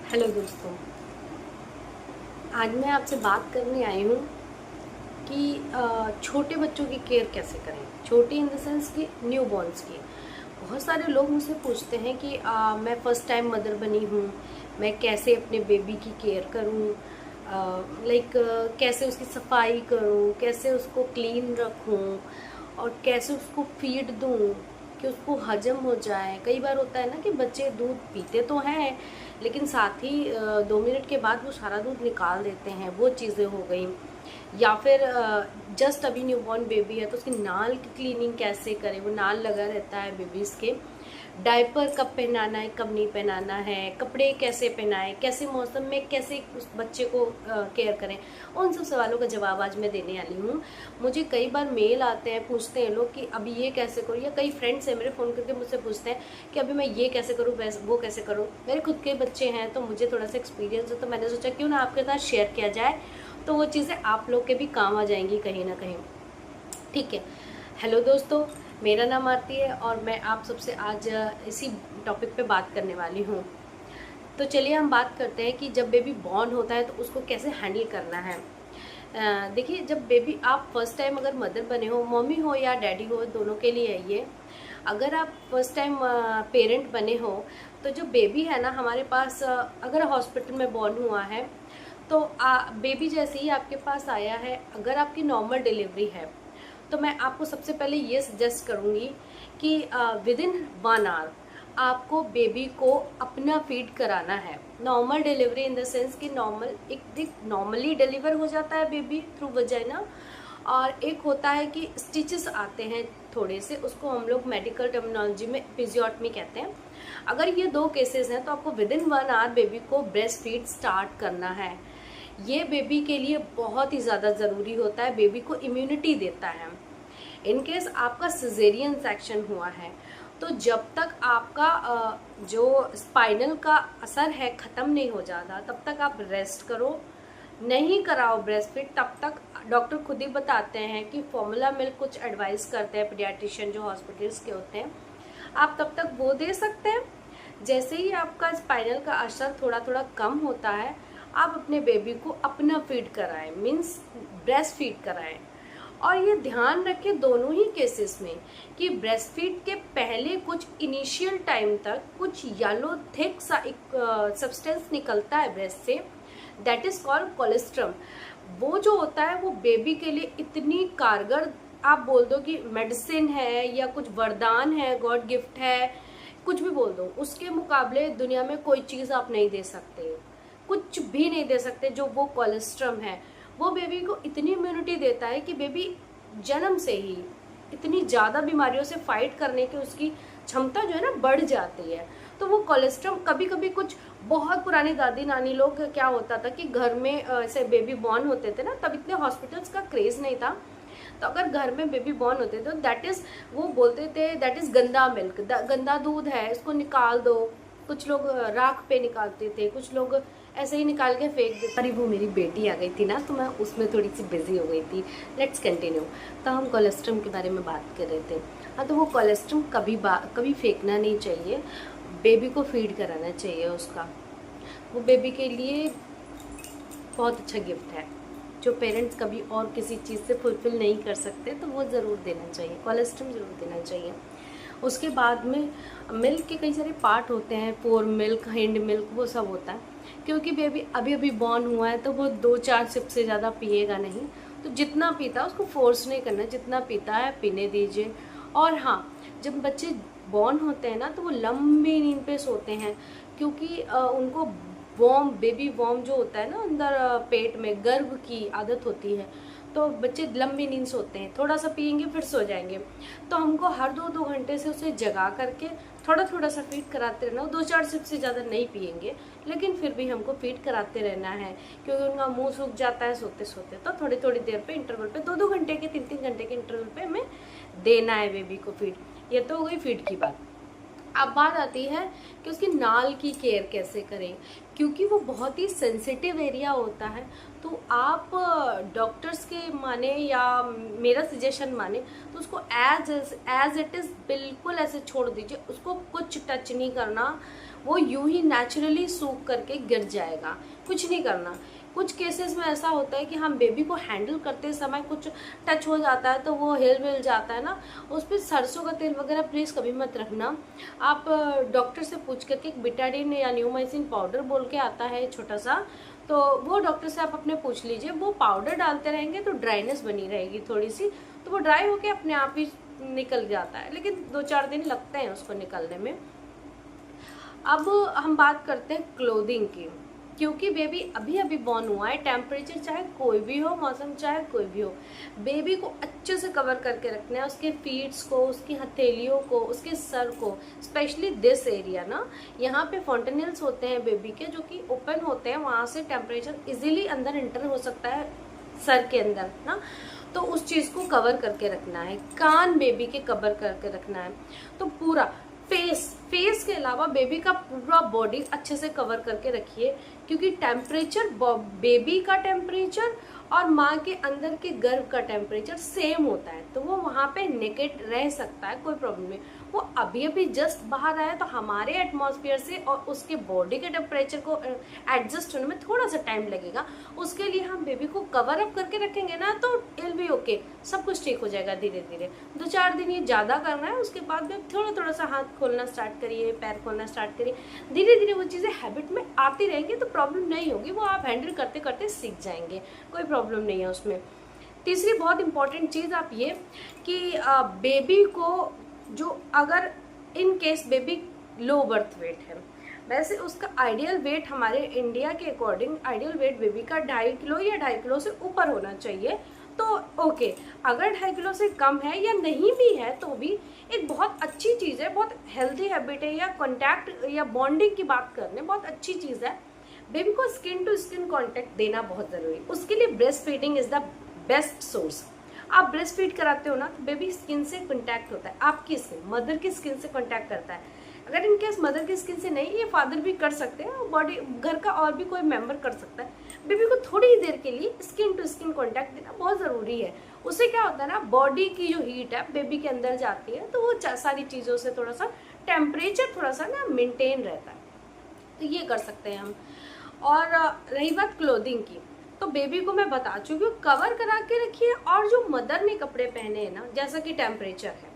Hello दोस्तों, आज मैं आपसे बात करने आई हूँ कि छोटे बच्चों की केयर कैसे करें। छोटे इन द सेंस कि न्यू बॉर्न्स की। बहुत सारे लोग मुझसे पूछते हैं कि मैं फ़र्स्ट टाइम मदर बनी हूँ, मैं कैसे अपने बेबी की केयर करूँ, लाइक कैसे उसकी सफाई करूँ, कैसे उसको क्लीन रखूँ और कैसे उसको फीड दूँ कि उसको हजम हो जाए। कई बार होता है ना कि बच्चे दूध पीते तो हैं लेकिन साथ ही 2 मिनट के बाद वो सारा दूध निकाल देते हैं, वो चीज़ें हो गई। या फिर जस्ट अभी न्यूबॉर्न बेबी है तो उसकी नाल की क्लीनिंग कैसे करें, वो नाल लगा रहता है बेबीज़ के। डायपर कब पहनाना है, कब नहीं पहनाना है, कपड़े कैसे पहनाएं, कैसे मौसम में कैसे उस बच्चे को केयर करें, उन सब सवालों का जवाब आज मैं देने वाली हूँ। मुझे कई बार मेल आते हैं, पूछते हैं लोग कि अभी ये कैसे करूँ, या कई फ्रेंड्स हैं मेरे फ़ोन करके मुझसे पूछते हैं कि अभी मैं ये कैसे करूँ, वो कैसे करूँ। मेरे खुद के बच्चे हैं तो मुझे थोड़ा सा एक्सपीरियंस है, तो मैंने सोचा क्यों ना आपके साथ शेयर किया जाए, तो वो चीज़ें आप लोग के भी काम आ जाएंगी कहीं ना कहीं। ठीक है। हेलो दोस्तों, मेरा नाम आरती है और मैं आप सबसे आज इसी टॉपिक पे बात करने वाली हूँ। तो चलिए हम बात करते हैं कि जब बेबी बॉर्न होता है तो उसको कैसे हैंडल करना है। देखिए, जब बेबी आप फर्स्ट टाइम अगर मदर बने हो, मम्मी हो या डैडी हो, दोनों के लिए है ये। अगर आप फर्स्ट टाइम पेरेंट बने हो तो जो बेबी है ना हमारे पास, अगर हॉस्पिटल में बॉर्न हुआ है तो बेबी जैसे ही आपके पास आया है, अगर आपकी नॉर्मल डिलीवरी है तो मैं आपको सबसे पहले ये सजेस्ट करूँगी कि विद इन 1 आवर आपको बेबी को अपना फीड कराना है। Normal delivery in the sense कि एक नॉर्मली डिलीवर हो जाता है बेबी थ्रू वजाइना, और एक होता है कि स्टिचेस आते हैं थोड़े से, उसको हम लोग मेडिकल टर्मिनोलॉजी में एपिजियोटमी कहते हैं। अगर ये 2 केसेस हैं तो आपको विद इन 1 आवर बेबी को ब्रेस्ट फीड स्टार्ट करना है। ये बेबी के लिए बहुत ही ज़्यादा ज़रूरी होता है, बेबी को इम्यूनिटी देता है। इन केस आपका सिजेरियन सेक्शन हुआ है तो जब तक आपका जो स्पाइनल का असर है ख़त्म नहीं हो जाता तब तक आप रेस्ट करो, नहीं कराओ ब्रेस्ट फीड तब तक। डॉक्टर खुद ही बताते हैं कि फॉर्मूला मिल्क कुछ एडवाइस करते हैं पीडियाट्रिशियन जो हॉस्पिटल्स के होते हैं, आप तब तक वो दे सकते हैं। जैसे ही आपका स्पाइनल का असर थोड़ा थोड़ा कम होता है, आप अपने बेबी को अपना फीड कराएं, मीन्स ब्रेस्ट फीड कराएं। और ये ध्यान रखें दोनों ही केसेस में कि ब्रेस्ट फीड के पहले कुछ इनिशियल टाइम तक कुछ येलो थिक सा एक सब्सटेंस निकलता है ब्रेस्ट से, दैट इज कॉल्ड कोलेस्ट्रम। वो जो होता है वो बेबी के लिए इतनी कारगर, आप बोल दो कि मेडिसिन है या कुछ वरदान है, गॉड गिफ्ट है, कुछ भी बोल दो, उसके मुकाबले दुनिया में कोई चीज़ आप नहीं दे सकते, कुछ भी नहीं दे सकते। जो वो कोलेस्ट्रम है वो बेबी को इतनी इम्यूनिटी देता है कि बेबी जन्म से ही इतनी ज़्यादा बीमारियों से फाइट करने की उसकी क्षमता जो है ना बढ़ जाती है। तो वो कोलेस्ट्रम कभी कभी कुछ बहुत पुरानी दादी नानी लोग, क्या होता था कि घर में ऐसे बेबी बॉर्न होते थे ना, तब इतने हॉस्पिटल्स का क्रेज नहीं था, तो अगर घर में बेबी बॉर्न होते तो दैट इज, वो बोलते थे दैट इज गंदा मिल्क, गंदा दूध है, इसको निकाल दो। कुछ लोग राख पे निकालते थे, कुछ लोग ऐसे ही निकाल के फेंक देते। अरे वो मेरी बेटी आ गई थी ना तो मैं उसमें थोड़ी सी बिजी हो गई थी। Let's continue. तो हम कोलेस्ट्रम के बारे में बात कर रहे थे। हाँ, तो वो कोलेस्ट्रम कभी फेंकना नहीं चाहिए, बेबी को फीड कराना चाहिए उसका। वो बेबी के लिए बहुत अच्छा गिफ्ट है जो पेरेंट्स कभी और किसी चीज़ से फुलफिल नहीं कर सकते, तो वो ज़रूर देना चाहिए, कोलेस्ट्रम ज़रूर देना चाहिए। उसके बाद में मिल्क के कई सारे पार्ट होते हैं, फोर मिल्क, हिंड मिल्क, वो सब होता है। क्योंकि बेबी अभी अभी बॉर्न हुआ है तो वो 2-4 सिप से ज़्यादा पिएगा नहीं, तो जितना पीता है उसको फोर्स नहीं करना, जितना पीता है पीने दीजिए। और हाँ, जब बच्चे बॉर्न होते हैं ना तो वो लंबी नींद पे सोते हैं, क्योंकि उनको बेबी वॉर्म जो होता है ना अंदर पेट में, गर्भ की आदत होती है, तो बच्चे लंबी नींद सोते हैं, थोड़ा सा पियेंगे फिर सो जाएंगे। तो हमको हर 2-2 घंटे से उसे जगा करके थोड़ा थोड़ा सा फीड कराते रहना। 2-4 सिप से ज़्यादा नहीं पियेंगे लेकिन फिर भी हमको फीड कराते रहना है, क्योंकि उनका मुंह सूख जाता है सोते सोते। तो थोड़ी थोड़ी देर पे इंटरवल पे, 2-2 घंटे के, 3-3 घंटे के इंटरवल पे हमें देना है बेबी को फीड। ये तो हो गई फीड की बात। अब बात आती है कि उसकी नाल की केयर कैसे करें, क्योंकि वो बहुत ही सेंसिटिव एरिया होता है। तो आप डॉक्टर्स के माने या मेरा सजेशन माने तो उसको एज इट इज़ बिल्कुल ऐसे छोड़ दीजिए, उसको कुछ टच नहीं करना। वो यूं ही नेचुरली सूख करके गिर जाएगा, कुछ नहीं करना। कुछ केसेस में ऐसा होता है कि हम बेबी को हैंडल करते समय कुछ टच हो जाता है तो वो हिल विल जाता है ना, उस पर सरसों का तेल वगैरह प्लीज़ कभी मत रखना। आप डॉक्टर से पूछ करके बिटाडिन या न्यूमाइसिन पाउडर बोल के आता है छोटा सा, तो वो डॉक्टर से आप अपने पूछ लीजिए। वो पाउडर डालते रहेंगे तो ड्राइनेस बनी रहेगी थोड़ी सी, तो वो ड्राई होके अपने आप ही निकल जाता है, लेकिन 2-4 दिन लगते हैं उसको निकलने में। अब हम बात करते हैं क्लोथिंग की, क्योंकि बेबी अभी अभी बॉर्न हुआ है, टेम्परेचर चाहे कोई भी हो, मौसम चाहे कोई भी हो, बेबी को अच्छे से कवर करके रखना है। उसके फीट्स को, उसकी हथेलियों को, उसके सर को, स्पेशली दिस एरिया ना, यहाँ पे फॉन्टेनिल्स होते हैं बेबी के जो कि ओपन होते हैं, वहाँ से टेम्परेचर इजीली अंदर इंटर हो सकता है सर के अंदर ना, तो उस चीज़ को कवर करके रखना है। कान बेबी के कवर करके रखना है। तो पूरा फेस के अलावा बेबी का पूरा बॉडी अच्छे से कवर करके रखिए, क्योंकि टेम्परेचर, बेबी का टेम्परेचर और माँ के अंदर के गर्भ का टेम्परेचर सेम होता है, तो वो वहाँ पे नेकेड रह सकता है, कोई प्रॉब्लम नहीं। वो अभी अभी जस्ट बाहर आया तो हमारे एटमॉस्फेयर से और उसके बॉडी के टेम्परेचर को एडजस्ट होने में थोड़ा सा टाइम लगेगा। उसके लिए हम बेबी को कवर अप करके रखेंगे ना, तो इल भी ओके, सब कुछ ठीक हो जाएगा धीरे धीरे। 2-4 दिन ये ज़्यादा करना है, उसके बाद में थोड़ा सा हाथ खोलना स्टार्ट करिए, पैर खोलना स्टार्ट करिए, धीरे धीरे वो चीज़ें हैबिट में आती रहेंगी तो प्रॉब्लम नहीं होगी, वो आप हैंडल करते करते सीख जाएंगे, कोई प्रॉब्लम नहीं है उसमें। तीसरी बहुत इंपॉर्टेंट चीज़ आप ये कि बेबी को जो, अगर in case baby low birth weight है, वैसे उसका आइडियल वेट हमारे इंडिया के अकॉर्डिंग आइडियल वेट बेबी का 2.5 किलो या 2.5 किलो से ऊपर होना चाहिए, तो ओके। अगर 2.5 किलो से कम है या नहीं भी है तो भी एक बहुत अच्छी चीज़ है, बहुत हेल्दी हैबिट है, या कॉन्टैक्ट या बॉन्डिंग की बात करने बहुत अच्छी चीज़ है। बेबी को स्किन टू स्किन कॉन्टैक्ट देना बहुत ज़रूरी, उसके लिए breast feeding is the best source. आप ब्रेस्ट फीड कराते हो ना, तो बेबी स्किन से कांटेक्ट होता है, आपकी स्किन, मदर की स्किन से कांटेक्ट करता है। अगर इन केस मदर की स्किन से नहीं, ये फादर भी कर सकते हैं, बॉडी घर का और भी कोई मेंबर कर सकता है। बेबी को थोड़ी ही देर के लिए स्किन टू स्किन कांटेक्ट देना बहुत ज़रूरी है। उससे क्या होता है ना, बॉडी की जो हीट है बेबी के अंदर जाती है, तो वो सारी चीज़ों से थोड़ा सा टेम्परेचर थोड़ा सा ना मेंटेन रहता है, तो ये कर सकते हैं हम। और रही बात क्लोथिंग की, तो बेबी को मैं बता चुकी हूँ, कवर करा के रखिए। और जो मदर ने कपड़े पहने हैं ना, जैसा कि टेम्परेचर है,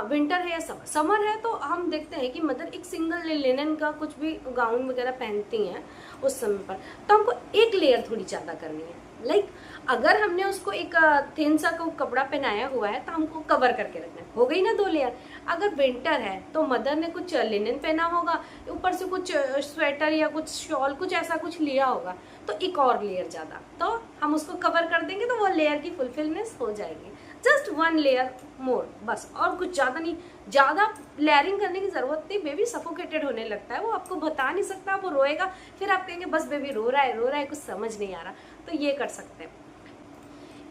विंटर है या समर है, तो हम देखते हैं कि मदर एक सिंगल लिनन का कुछ भी गाउन वगैरह पहनती हैं उस समय पर, तो हमको एक लेयर थोड़ी ज़्यादा करनी है। लाइक अगर हमने उसको एक थिन सा को कपड़ा पहनाया हुआ है तो हमको कवर करके रखना है, हो गई ना 2 लेयर। अगर विंटर है तो मदर ने कुछ लिनन पहना होगा, ऊपर से कुछ स्वेटर या कुछ शॉल कुछ ऐसा कुछ लिया होगा, तो एक और लेयर ज़्यादा, तो हम उसको कवर कर देंगे, तो वो लेयर की फुलफिलनेस हो जाएगी। जस्ट 1 लेयर मोर, बस, और कुछ ज़्यादा नहीं। ज़्यादा लेयरिंग करने की ज़रूरत नहीं, बेबी सफोकेटेड होने लगता है, वो आपको बता नहीं सकता, वो रोएगा, फिर आप कहेंगे बस बेबी रो रहा है, कुछ समझ नहीं आ रहा, तो ये कर सकते हैं।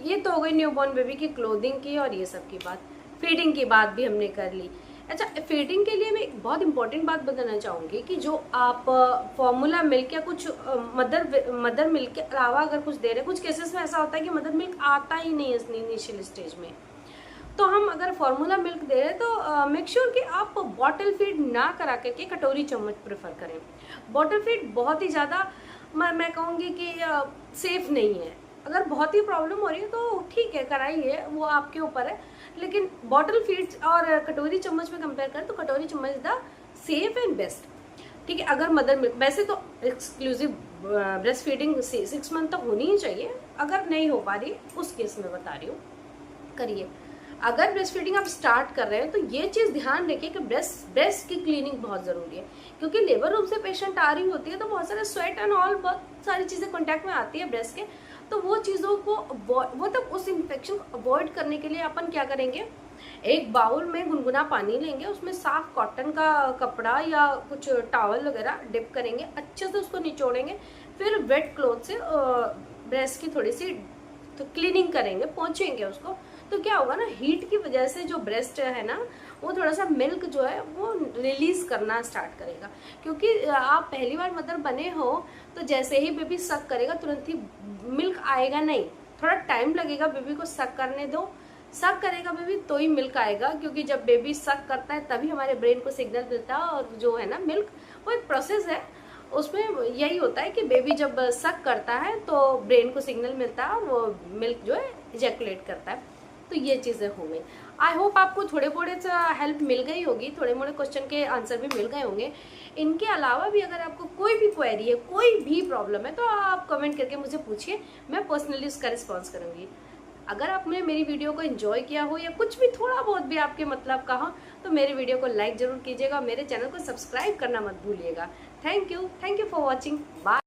ये तो हो गई न्यूबॉर्न बेबी की क्लोथिंग की और ये सब की बात। फीडिंग की बात भी हमने कर ली। अच्छा, फीडिंग के लिए मैं एक बहुत इंपॉर्टेंट बात बताना चाहूँगी कि जो आप फॉर्मूला मिल्क या कुछ मदर मिल्क के अलावा अगर कुछ दे रहे हैं, कुछ केसेस में ऐसा होता है कि मदर मिल्क आता ही नहीं है इनिशियल स्टेज में, तो हम अगर फार्मूला मिल्क दे रहे हैं तो मेक श्योर कि आप बॉटल फीड ना करा करके कटोरी चम्मच प्रेफर करें। बॉटल फीड बहुत ही ज़्यादा मैं कहूँगी कि सेफ़ नहीं है। अगर बहुत ही प्रॉब्लम हो रही है तो ठीक है, कराइए, वो आपके ऊपर है, लेकिन बॉटल फीड और कटोरी चम्मच में कंपेयर करें तो कटोरी चम्मच द सेफ एंड बेस्ट। ठीक है, अगर मदर मिल्क, वैसे तो एक्सक्लूसिव ब्रेस्ट फीडिंग 6 मंथ तक होनी ही चाहिए, अगर नहीं हो पा रही उस केस में बता रही हूँ, करिए। अगर ब्रेस्ट फीडिंग आप स्टार्ट कर रहे हैं तो ये चीज़ ध्यान रखिए कि ब्रेस्ट की क्लीनिंग बहुत ज़रूरी है, क्योंकि लेबर रूम से पेशेंट आ रही होती है तो बहुत सारे स्वेट एंड ऑल, बहुत सारी चीज़ें कॉन्टैक्ट में आती है ब्रेस्ट के, तो वो चीज़ों को वो तब उस इन्फेक्शन को अवॉइड करने के लिए अपन क्या करेंगे, एक बाउल में गुनगुना पानी लेंगे, उसमें साफ कॉटन का कपड़ा या कुछ टॉवल वगैरह डिप करेंगे, अच्छे से उसको निचोड़ेंगे, फिर वेट क्लॉथ से ब्रेस्ट की थोड़ी सी तो क्लीनिंग करेंगे, पोंछेंगे उसको, तो क्या होगा ना, हीट की वजह से जो ब्रेस्ट है ना, वो थोड़ा सा मिल्क जो है वो रिलीज करना स्टार्ट करेगा। क्योंकि आप पहली बार मदर बने हो तो जैसे ही बेबी सक करेगा तुरंत ही मिल्क आएगा नहीं, थोड़ा टाइम लगेगा, बेबी को सक करने दो, सक करेगा बेबी तो ही मिल्क आएगा, क्योंकि जब बेबी सक करता है तभी हमारे ब्रेन को सिग्नल मिलता है। और जो है ना मिल्क, वो एक प्रोसेस है, उसमें यही होता है कि बेबी जब सक करता है तो ब्रेन को सिग्नल मिलता है और वो मिल्क जो है इजैकुलेट करता है। तो ये चीज़ें हो गई। आई होप आपको थोड़े थोड़े सा हेल्प मिल गई होगी, थोड़े मोड़े क्वेश्चन के आंसर भी मिल गए होंगे। इनके अलावा भी अगर आपको कोई भी क्वेरी है, कोई भी प्रॉब्लम है, तो आप कमेंट करके मुझे पूछिए, मैं पर्सनली उसका रिस्पॉन्स करूँगी। अगर आपने मेरी वीडियो को एंजॉय किया हो या कुछ भी थोड़ा बहुत भी आपके मतलब का हो, तो मेरे वीडियो को लाइक जरूर कीजिएगा, मेरे चैनल को सब्सक्राइब करना मत भूलिएगा। Thank you for watching. Bye.